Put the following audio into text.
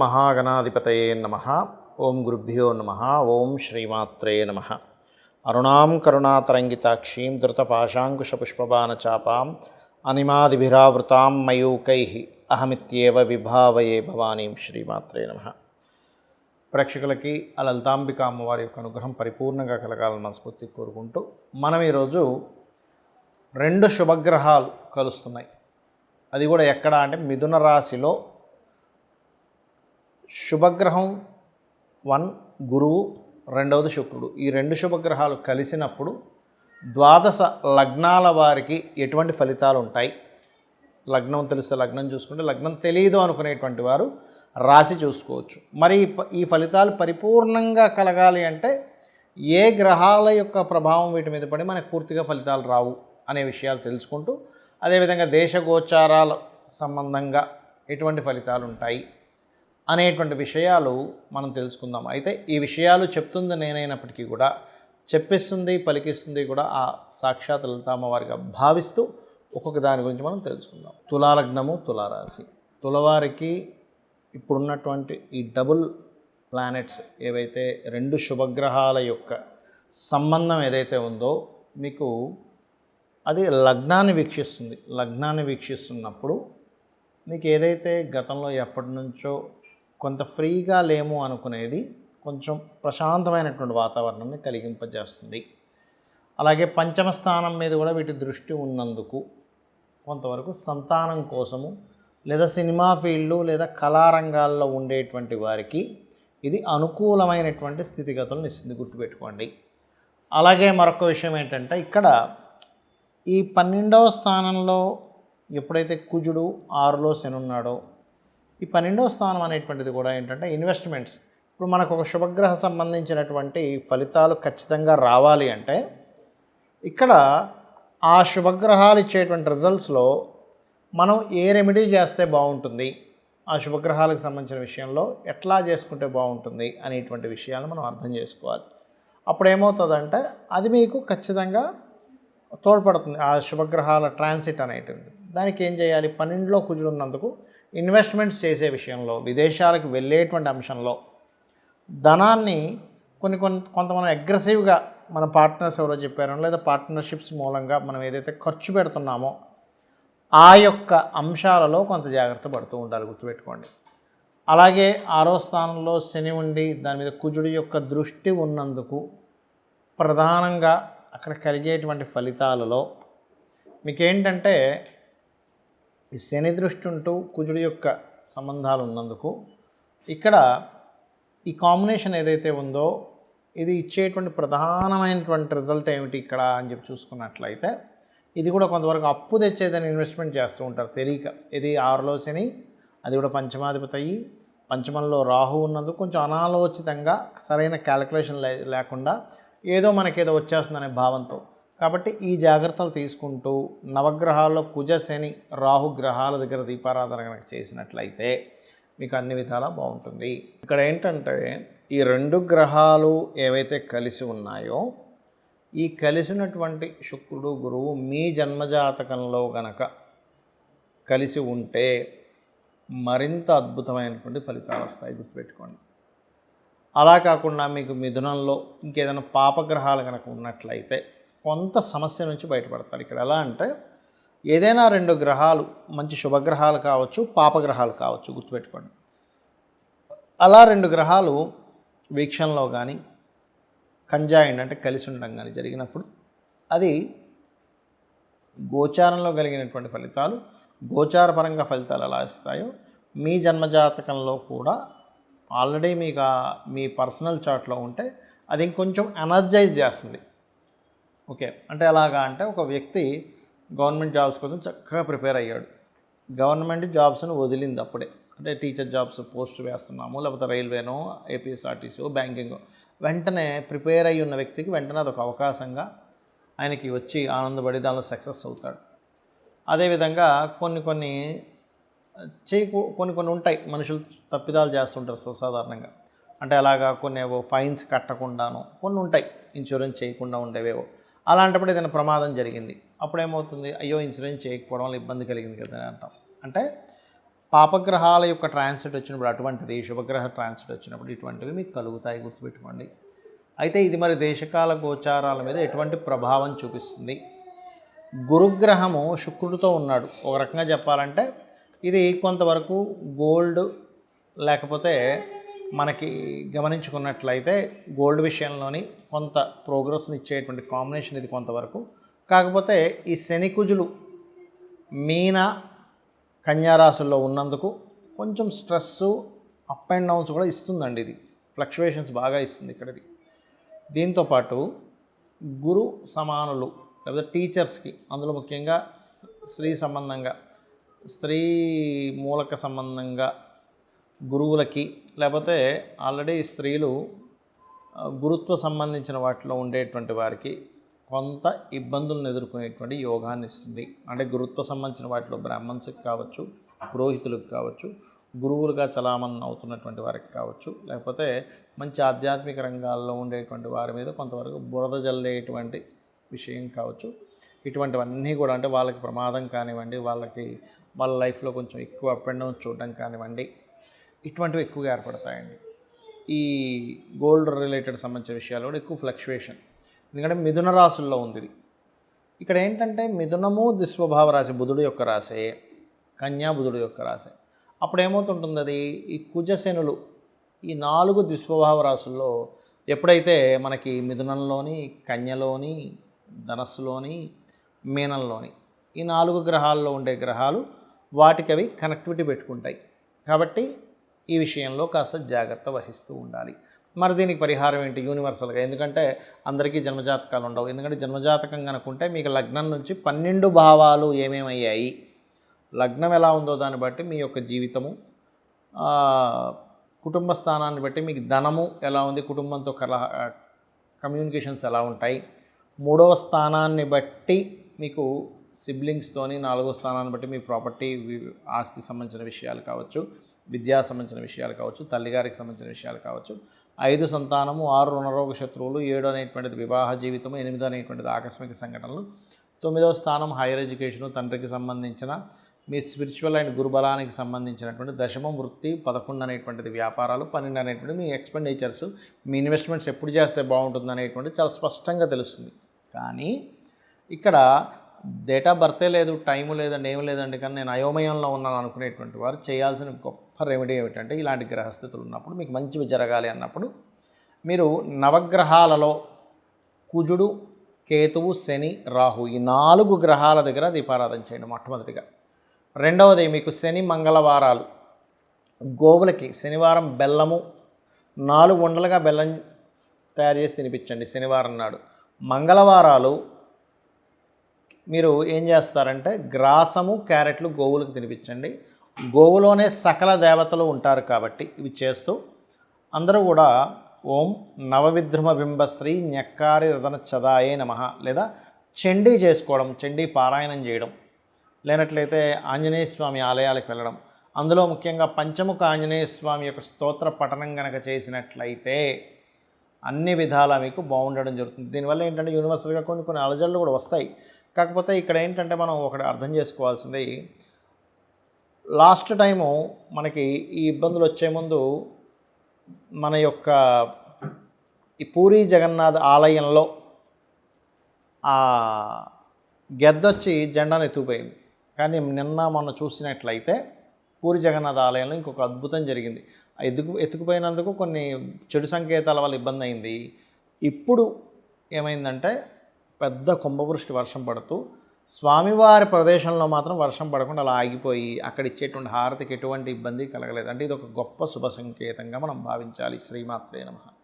మహాగణాధిపతయే నమః. ఓం గురుభ్యో నమః. ఓం శ్రీమాత్రే నమః. అరుణాం కరుణాతరంగితాక్షీం ధృతపాశాంకుశపుష్పబాణచాపాం అనిమాదిభిరావృతాం మయూకైః అహమిత్యేవ విభావయే భవానీం. శ్రీమాత్రే నమః. ప్రేక్షకులకి ఆ లలితాంబిక అమ్మవారి యొక్క అనుగ్రహం పరిపూర్ణంగా కలగాలని మనస్ఫూర్తి కోరుకుంటూ మనం ఈరోజు 2 శుభగ్రహాలు కలుస్తున్నాయి. అది కూడా ఎక్కడ అంటే మిథున రాశిలో శుభగ్రహం 1 గురువు, రెండవది శుక్రుడు. ఈ 2 శుభగ్రహాలు కలిసినప్పుడు ద్వాదశ లగ్నాల వారికి ఎటువంటి ఫలితాలు ఉంటాయి? లగ్నం తెలిస్తే లగ్నం చూసుకుంటే, లగ్నం తెలియదు అనుకునేటువంటి వారు రాశి చూసుకోవచ్చు. మరి ఈ ఫలితాలు పరిపూర్ణంగా కలగాలి అంటే ఏ గ్రహాల యొక్క ప్రభావం వీటి మీద పడి మనకు పూర్తిగా ఫలితాలు రావు అనే విషయాలు తెలుసుకుంటూ, అదేవిధంగా దేశగోచారాల సంబంధంగా ఎటువంటి ఫలితాలు ఉంటాయి అనేటువంటి విషయాలు మనం తెలుసుకుందాం. అయితే ఈ విషయాలు చెప్తుంది నేనైనప్పటికీ కూడా చెప్పిస్తుంది పలికిస్తుంది కూడా ఆ సాక్షాత్ లలితామ్మవారిగా భావిస్తూ ఒక్కొక్క దాని గురించి మనం తెలుసుకుందాం. తులాలగ్నము, తులారాశి. తులవారికి ఇప్పుడున్నటువంటి ఈ డబుల్ ప్లానెట్స్ ఏవైతే 2 శుభగ్రహాల యొక్క సంబంధం ఏదైతే ఉందో మీకు అది లగ్నాన్ని వీక్షిస్తుంది. లగ్నాన్ని వీక్షిస్తున్నప్పుడు మీకు ఏదైతే గతంలో ఎప్పటి నుంచో కొంత ఫ్రీగా లేము అనుకునేది కొంచెం ప్రశాంతమైనటువంటి వాతావరణాన్ని కలిగింపజేస్తుంది. అలాగే పంచమ స్థానం మీద కూడా వీటి దృష్టి ఉన్నందుకు కొంతవరకు సంతానం కోసము లేదా సినిమా ఫీల్డు లేదా కళారంగాల్లో ఉండేటువంటి వారికి ఇది అనుకూలమైనటువంటి స్థితిగతులను ఇస్తుంది, గుర్తుపెట్టుకోండి. అలాగే మరొక విషయం ఏంటంటే, ఇక్కడ ఈ 12వ స్థానంలో ఎప్పుడైతే కుజుడు 6లో శని ఉన్నాడో, ఈ 12వ స్థానం అనేటువంటిది కూడా ఏంటంటే ఇన్వెస్ట్మెంట్స్. ఇప్పుడు మనకు ఒక శుభగ్రహ సంబంధించినటువంటి ఫలితాలు ఖచ్చితంగా రావాలి అంటే ఇక్కడ ఆ శుభగ్రహాలు ఇచ్చేటువంటి రిజల్ట్స్లో మనం ఏ రెమెడీ చేస్తే బాగుంటుంది, ఆ శుభగ్రహాలకు సంబంధించిన విషయంలో ఎట్లా చేసుకుంటే బాగుంటుంది అనేటువంటి విషయాలను మనం అర్థం చేసుకోవాలి. అప్పుడు ఏమవుతుందంటే అది మీకు ఖచ్చితంగా తోడ్పడుతుంది. ఆ శుభగ్రహాల ట్రాన్సిట్ అనేటువంటి దానికి ఏం చేయాలి? 12లో కుజుడు ఉన్నందుకు ఇన్వెస్ట్మెంట్స్ చేసే విషయంలో, విదేశాలకు వెళ్ళేటువంటి అంశంలో ధనాన్ని కొంతమంది అగ్రెసివ్గా మన పార్ట్నర్స్ ఎవరో చెప్పారో లేదా పార్ట్నర్షిప్స్ మూలంగా మనం ఏదైతే ఖర్చు పెడుతున్నామో ఆ యొక్క అంశాలలో కొంత జాగ్రత్త పడుతూ ఉండాలి, గుర్తుపెట్టుకోండి. అలాగే 6వ స్థానంలో శని ఉండి దాని మీద కుజుడి యొక్క దృష్టి ఉన్నందుకు ప్రధానంగా అక్కడ కలిగేటువంటి ఫలితాలలో మీకేంటంటే ఈ శని దృష్టి ఉంటూ కుజుడి యొక్క సంబంధాలు ఉన్నందుకు ఇక్కడ ఈ కాంబినేషన్ ఏదైతే ఉందో ఇది ఇచ్చేటువంటి ప్రధానమైనటువంటి రిజల్ట్ ఏమిటి ఇక్కడ అని చెప్పి చూసుకున్నట్లయితే, ఇది కూడా కొంతవరకు అప్పు తెచ్చేదని ఇన్వెస్ట్మెంట్ చేస్తూ ఉంటారు తెలియక. ఇది 6లో శని, అది కూడా పంచమాధిపతి అయ్యి పంచమంలో రాహు ఉన్నందుకు కొంచెం అనాలోచితంగా సరైన క్యాలిక్యులేషన్ లేకుండా ఏదో మనకేదో వచ్చేస్తుందనే భావంతో. కాబట్టి ఈ జాగ్రత్తలు తీసుకుంటూ నవగ్రహాల్లో కుజ శని రాహు గ్రహాల దగ్గర దీపారాధన కనుక చేసినట్లయితే మీకు అన్ని విధాలా బాగుంటుంది. ఇక్కడ ఏంటంటే ఈ 2 గ్రహాలు ఏవైతే కలిసి ఉన్నాయో ఈ కలిసినటువంటి శుక్రుడు గురువు మీ జన్మజాతకంలో గనక కలిసి ఉంటే మరింత అద్భుతమైనటువంటి ఫలితాలు వస్తాయి, గుర్తుపెట్టుకోండి. అలా కాకుండా మీకు మిథునంలో ఇంకేదైనా పాపగ్రహాలు కనుక ఉన్నట్లయితే కొంత సమస్య నుంచి బయటపడతారు. ఇక్కడ ఎలా అంటే ఏదైనా 2 గ్రహాలు మంచి శుభగ్రహాలు కావచ్చు, పాపగ్రహాలు కావచ్చు, గుర్తుపెట్టుకోండి. అలా 2 గ్రహాలు వీక్షణలో కానీ కంజాయిండ్ అంటే కలిసి ఉండడం కానీ జరిగినప్పుడు అది గోచారంలో కలిగినటువంటి ఫలితాలు, గోచారపరంగా ఫలితాలు ఎలా ఇస్తాయో మీ జన్మజాతకంలో కూడా ఆల్రెడీ మీకు మీ పర్సనల్ చార్ట్లో ఉంటే అది ఇంకొంచెం ఎనర్జైజ్ చేస్తుంది. ఓకే, అంటే ఎలాగా అంటే ఒక వ్యక్తి గవర్నమెంట్ జాబ్స్ కోసం చక్కగా ప్రిపేర్ అయ్యాడు. గవర్నమెంట్ జాబ్స్ను వదిలింది అప్పుడే, అంటే టీచర్ జాబ్స్ పోస్ట్ వేస్తున్నాము, లేకపోతే రైల్వేనో ఏపీఎస్ఆర్టీసీ బ్యాంకింగ్, వెంటనే ప్రిపేర్ అయ్యి ఉన్న వ్యక్తికి వెంటనే అదొక అవకాశంగా ఆయనకి వచ్చి ఆనందపడి దానిలో సక్సెస్ అవుతాడు. అదేవిధంగా కొన్ని ఉంటాయి, మనుషులు తప్పిదాలు చేస్తుంటారు సాధారణంగా. అంటే అలాగా కొన్ని ఫైన్స్ కట్టకుండాను కొన్ని ఉంటాయి, ఇన్సూరెన్స్ చేయకుండా ఉండేవేవో. అలాంటప్పుడు ఏదైనా ప్రమాదం జరిగింది, అప్పుడు ఏమవుతుంది? అయ్యో ఇన్సూరెన్స్ చేయకపోవడం వల్ల ఇబ్బంది కలిగింది కదా అని అంటాం. అంటే పాపగ్రహాల యొక్క ట్రాన్సిట్ వచ్చినప్పుడు అటువంటిది, శుభగ్రహ ట్రాన్సిట్ వచ్చినప్పుడు ఇటువంటివి మీకు కలుగుతాయి, గుర్తుపెట్టుకోండి. అయితే ఇది మరి దేశకాల గోచారాల మీద ఎటువంటి ప్రభావం చూపిస్తుంది? గురుగ్రహము శుక్రుడితో ఉన్నాడు. ఒక రకంగా చెప్పాలంటే ఇది కొంతవరకు గోల్డ్, లేకపోతే మనకి గమనించుకున్నట్లయితే గోల్డ్ విషయంలోని కొంత ప్రోగ్రెస్ని ఇచ్చేటువంటి కాంబినేషన్ ఇది కొంతవరకు. కాకపోతే ఈ శని కుజులు మీన కన్యా రాశుల్లో ఉన్నందుకు కొంచెం స్ట్రెస్సు, అప్ అండ్ డౌన్స్ కూడా ఇస్తుందండి. ఇది ఫ్లక్చువేషన్స్ బాగా ఇస్తుంది ఇక్కడిది. దీంతోపాటు గురు సమానులు లేదా టీచర్స్కి, అందులో ముఖ్యంగా స్త్రీ సంబంధంగా, స్త్రీ మూలక సంబంధంగా గురువులకి, లేకపోతే ఆల్రెడీ స్త్రీలు గురుత్వ సంబంధించిన వాటిలో ఉండేటువంటి వారికి కొంత ఇబ్బందులను ఎదుర్కొనేటువంటి యోగాన్ని ఇస్తుంది. అంటే గురుత్వ సంబంధించిన వాటిలో బ్రాహ్మణ్స్కి కావచ్చు, పురోహితులకు కావచ్చు, గురువులుగా చలామణి అవుతున్నటువంటి వారికి కావచ్చు, లేకపోతే మంచి ఆధ్యాత్మిక రంగాల్లో ఉండేటువంటి వారి మీద కొంతవరకు బురద జల్లేటువంటి విషయం కావచ్చు. ఇటువంటివన్నీ కూడా అంటే వాళ్ళకి ప్రమాదం కానివ్వండి, వాళ్ళ లైఫ్లో కొంచెం ఎక్కువ అప్ అండ్ డౌన్ చూడడం కానివ్వండి, ఇటువంటివి ఎక్కువగా ఏర్పడతాయండి. ఈ గోల్డ్ రిలేటెడ్ సంబంధించిన విషయాలు కూడా ఎక్కువ ఫ్లక్చువేషన్. ఎందుకంటే మిథున రాశుల్లో ఉంది ఇది. ఇక్కడ ఏంటంటే మిథునము దిస్వభావ రాశి, బుధుడు యొక్క రాశే, కన్యా బుధుడు యొక్క రాశి. అప్పుడు ఏమవుతుంటుంది, అది ఈ కుజశనులు ఈ 4 దిస్వభావ రాశుల్లో ఎప్పుడైతే మనకి మిథునంలోని, కన్యలోని, ధనస్సులోని, మీనంలోని ఈ 4 గ్రహాల్లో ఉండే గ్రహాలు వాటికి అవి కనెక్టివిటీ పెట్టుకుంటాయి. కాబట్టి ఈ విషయంలో కాస్త జాగ్రత్త వహిస్తూ ఉండాలి. మరి దీనికి పరిహారం ఏంటి యూనివర్సల్గా? ఎందుకంటే అందరికీ జన్మజాతకాలు ఉండవు. ఎందుకంటే జన్మజాతకం కనుకుంటే మీకు లగ్నం నుంచి 12 భావాలు ఏమేమయ్యాయి, లగ్నం ఎలా ఉందో దాన్ని బట్టి మీ యొక్క జీవితము, కుటుంబ స్థానాన్ని బట్టి మీకు ధనము ఎలా ఉంది, కుటుంబంతో కమ్యూనికేషన్స్ ఎలా ఉంటాయి, 3వ స్థానాన్ని బట్టి మీకు సిబ్లింగ్స్తోని, 4వ స్థానాన్ని బట్టి మీ ప్రాపర్టీ, ఆస్తి సంబంధించిన విషయాలు కావచ్చు, విద్యా సంబంధించిన విషయాలు కావచ్చు, తల్లిగారికి సంబంధించిన విషయాలు కావచ్చు, 5 సంతానము, 6 రుణరోగ శత్రువులు, 7 అనేటువంటిది వివాహ జీవితము, 8 అనేటువంటిది ఆకస్మిక సంఘటనలు, 9వ స్థానం హైయర్ ఎడ్యుకేషను, తండ్రికి సంబంధించిన మీ స్పిరిచువల్ అండ్ గురుబలానికి సంబంధించినటువంటి దశమం వృత్తి, 11 అనేటువంటిది వ్యాపారాలు, 12 అనేటువంటిది మీ ఎక్స్పెండిచర్స్, మీ ఇన్వెస్ట్మెంట్స్ ఎప్పుడు చేస్తే బాగుంటుంది అనేటువంటిది చాలా స్పష్టంగా తెలుస్తుంది. కానీ ఇక్కడ డేట్ ఆఫ్ బర్తే లేదు, టైము లేదండి, ఏం లేదండి, కానీ నేను అయోమయంలో ఉన్నాను అనుకునేటువంటి వారు చేయాల్సిన గొప్ప రెమెడీ ఏమిటంటే, ఇలాంటి గ్రహస్థితులు ఉన్నప్పుడు మీకు మంచివి జరగాలి అన్నప్పుడు మీరు నవగ్రహాలలో కుజుడు, కేతువు, శని, రాహు ఈ 4 గ్రహాల దగ్గర దీపారాధన చేయండి మొట్టమొదటిగా. రెండవది మీకు శని మంగళవారాలు గోవులకి శనివారం బెల్లము 4 ఉండలుగా బెల్లం తయారు చేసి తినిపించండి శనివారం నాడు. మంగళవారాలు మీరు ఏం చేస్తారంటే గ్రాసము, క్యారెట్లు గోవులకు తినిపించండి. గోవులోనే సకల దేవతలు ఉంటారు కాబట్టి ఇవి చేస్తూ అందరూ కూడా ఓం నవవిద్రుమ బింబశ్రీ న్యక్కారి రతన చదాయే నమః లేదా చండీ చేసుకోవడం, చండీ పారాయణం చేయడం, లేనట్లయితే ఆంజనేయ స్వామి ఆలయాలకు వెళ్ళడం, అందులో ముఖ్యంగా పంచముఖ ఆంజనేయ స్వామి యొక్క స్తోత్ర పఠనం కనుక చేసినట్లయితే అన్ని విధాలా మీకు బాగుండడం జరుగుతుంది. దీనివల్ల ఏంటంటే యూనివర్సల్గా కొన్ని అలజడులు కూడా వస్తాయి. కాకపోతే ఇక్కడ ఏంటంటే మనం ఒకటి అర్థం చేసుకోవాల్సింది, లాస్ట్ టైము మనకి ఈ ఇబ్బందులు వచ్చే ముందు మన యొక్క ఈ పూరీ జగన్నాథ్ ఆలయంలో ఆ గెద్దొచ్చి జెండాను ఎత్తుకుపోయింది. కానీ నిన్న మొన్న చూసినట్లయితే పూరి జగన్నాథ్ ఆలయంలో ఇంకొక అద్భుతం జరిగింది. ఎత్తుకుపోయినందుకు కొన్ని చెడు సంకేతాల వల్ల ఇబ్బంది అయింది. ఇప్పుడు ఏమైందంటే పెద్ద కుంభవృష్టి వర్షం పడుతూ స్వామివారి ప్రదేశంలో మాత్రం వర్షం పడకుండా అలా ఆగిపోయి అక్కడ ఇచ్చేటువంటి హారతికి ఎటువంటి ఇబ్బంది కలగలేదు. అంటే ఇది ఒక గొప్ప శుభ సంకేతంగా మనం భావించాలి. శ్రీమాత్రే నమః.